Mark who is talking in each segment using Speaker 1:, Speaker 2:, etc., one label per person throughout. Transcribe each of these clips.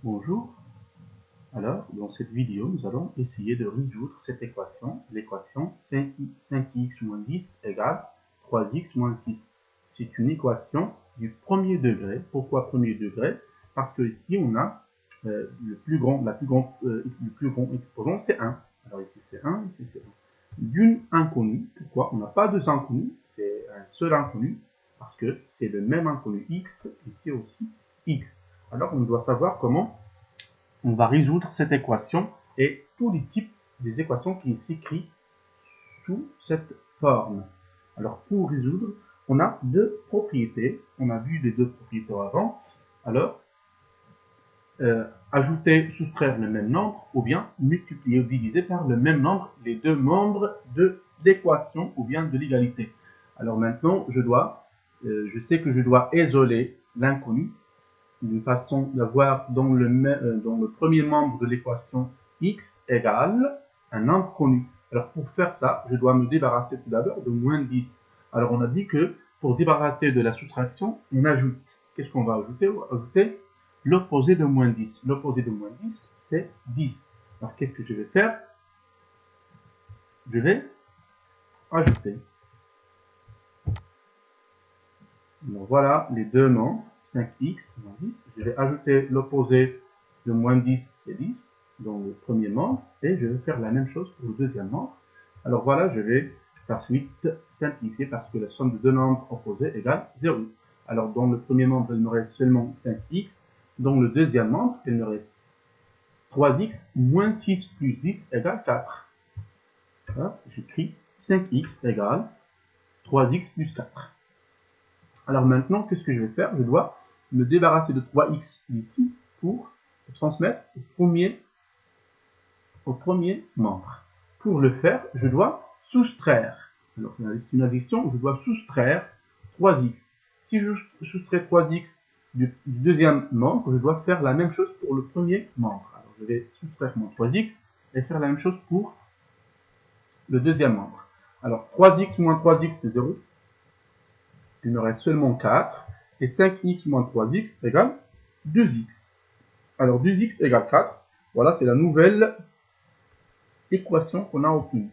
Speaker 1: Bonjour, alors dans cette vidéo nous allons essayer de résoudre cette équation, l'équation 5x moins 10 égale 3x moins 6. C'est une équation du premier degré. Pourquoi premier degré? Parce que ici on a le plus grand exposant c'est 1. Alors ici c'est 1, ici c'est 1. D'une inconnue, pourquoi? On n'a pas deux inconnus, c'est un seul inconnu, parce que c'est le même inconnu x, ici aussi x. Alors on doit savoir comment on va résoudre cette équation et tous les types des équations qui s'écrivent sous cette forme. Alors pour résoudre, on a deux propriétés. On a vu les deux propriétés avant. Alors, ajouter, soustraire le même nombre, ou bien multiplier ou diviser par le même nombre les deux membres de l'équation ou bien de l'égalité. Alors maintenant, je sais que je dois isoler l'inconnu d'une façon d'avoir dans le premier membre de l'équation x égale un nombre connu. Alors pour faire ça, je dois me débarrasser tout d'abord de moins 10. Alors on a dit que pour débarrasser de la soustraction, on ajoute. Qu'est-ce qu'on va ajouter? On va ajouter l'opposé de moins 10. L'opposé de moins 10, c'est 10. Alors qu'est-ce que je vais faire? Je vais ajouter. Donc voilà les deux nombres, 5x moins 10. Je vais ajouter l'opposé de moins 10, c'est 10, dans le premier membre, et je vais faire la même chose pour le deuxième membre. Alors voilà, je vais par suite simplifier parce que la somme de deux nombres opposés égale 0. Alors dans le premier membre, il me reste seulement 5x. Dans le deuxième membre, il me reste 3x moins 6 plus 10 égale 4. Voilà, j'écris 5x égale 3x plus 4. Alors maintenant, qu'est-ce que je vais faire? Je dois me débarrasser de 3x ici pour le transmettre au premier membre. Pour le faire, je dois soustraire. Alors c'est une addition, je dois soustraire 3x. Si je soustrais 3x du deuxième membre, je dois faire la même chose pour le premier membre. Alors je vais soustraire mon 3x et faire la même chose pour le deuxième membre. Alors 3x moins 3x c'est 0. Il me reste seulement 4. Et 5x moins 3x égale 2x. Alors 2x égale 4. Voilà, c'est la nouvelle équation qu'on a obtenue.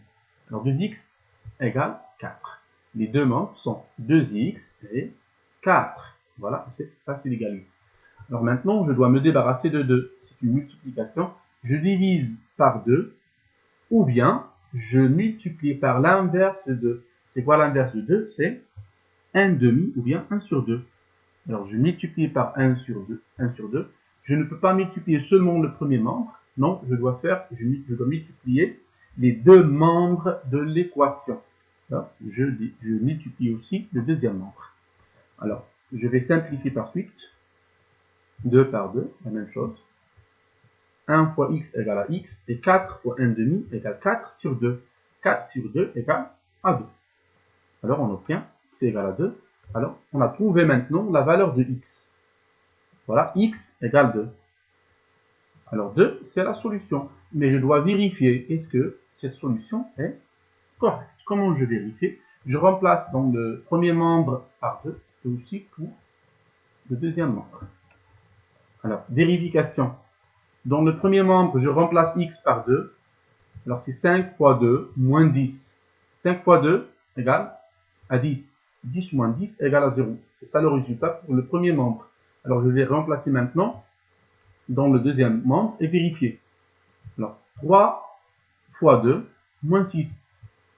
Speaker 1: Alors 2x égale 4. Les deux membres sont 2x et 4. Voilà, ça c'est l'égalité. Alors maintenant, je dois me débarrasser de 2. C'est une multiplication. Je divise par 2 ou bien je multiplie par l'inverse de 2. C'est quoi l'inverse de 2? C'est 1 demi ou bien 1 sur 2. Alors, je multiplie par 1 sur 2. Je ne peux pas multiplier seulement le premier membre. Non, je dois multiplier les deux membres de l'équation. Je multiplie aussi le deuxième membre. Alors, je vais simplifier par suite. 2 par 2, la même chose. 1 fois x égale à x. Et 4 fois 1 demi égale 4 sur 2. 4 sur 2 égale à 2. Alors, on obtient x égale à 2. Alors, on a trouvé maintenant la valeur de x. Voilà, x égale 2. Alors 2, c'est la solution. Mais je dois vérifier, est-ce que cette solution est correcte? Comment je vérifie? Je remplace donc le premier membre par 2, et aussi pour le deuxième membre. Alors, vérification. Dans le premier membre, je remplace x par 2. Alors, c'est 5 fois 2 moins 10. 5 fois 2 égale à 10. 10 moins 10 égale à 0. C'est ça le résultat pour le premier membre. Alors, je vais remplacer maintenant dans le deuxième membre et vérifier. Alors, 3 fois 2 moins 6.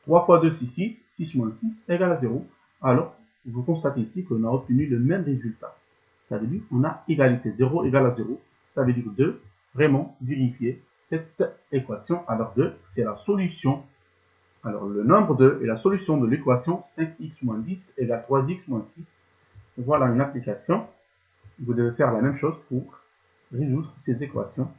Speaker 1: 3 fois 2, c'est 6. 6 moins 6 égale à 0. Alors, vous constatez ici qu'on a obtenu le même résultat. Ça veut dire qu'on a égalité. 0 égale à 0. Ça veut dire 2. Vraiment vérifier cette équation. Alors 2, c'est la solution. Alors le nombre 2 est la solution de l'équation 5x moins 10 égale 3x moins 6. Voilà une application. Vous devez faire la même chose pour résoudre ces équations.